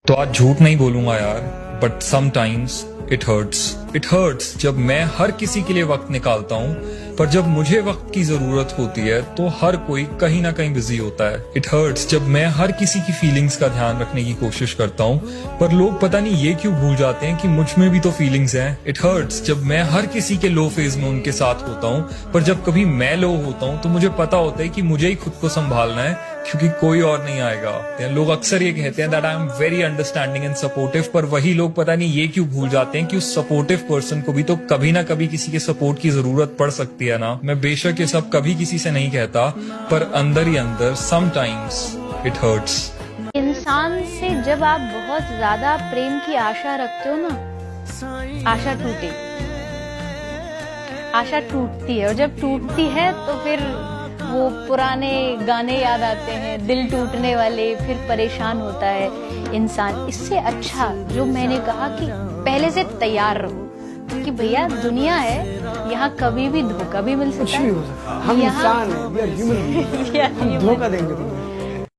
तो आज झूठ नहीं बोलूंगा यार, but sometimes it hurts. It hurts जब मैं हर किसी के लिए वक्त निकालता हूँ, पर जब मुझे वक्त की जरूरत होती है तो हर कोई कहीं ना कहीं बिजी होता है। इट हर्ट्स जब मैं हर किसी की फीलिंग्स का ध्यान रखने की कोशिश करता हूँ, पर लोग पता नहीं ये क्यों भूल जाते हैं कि मुझ में भी तो फीलिंग्स हैं। इट हर्ट्स जब मैं हर किसी के लो फेज में उनके साथ होता हूँ, पर जब कभी मैं लो होता हूँ तो मुझे पता होता है कि मुझे ही खुद को संभालना है, क्योंकि कोई और नहीं आएगा। लोग अक्सर ये कहते हैं that I am very understanding and supportive, पर वही लोग पता नहीं ये क्यों भूल जाते हैं कि उस सपोर्टिव पर्सन को भी तो कभी ना कभी किसी के सपोर्ट की जरूरत पड़ सकती है ना। मैं बेशक ये सब कभी किसी से नहीं कहता, पर अंदर ही अंदर समटाइम्स इट हर्ट्स। इंसान से जब आप बहुत ज्यादा प्रेम की आशा रखते हो ना, आशा टूटती है, और जब टूटती है तो फिर वो पुराने गाने याद आते हैं, दिल टूटने वाले, फिर परेशान होता है इंसान। इससे अच्छा जो मैंने कहा कि पहले से तैयार रहो कि भैया दुनिया है, यहाँ कभी भी धोखा भी मिल सकता है। हम इंसान हैं, we are human beings। हम धोखा देंगे तुम्हें।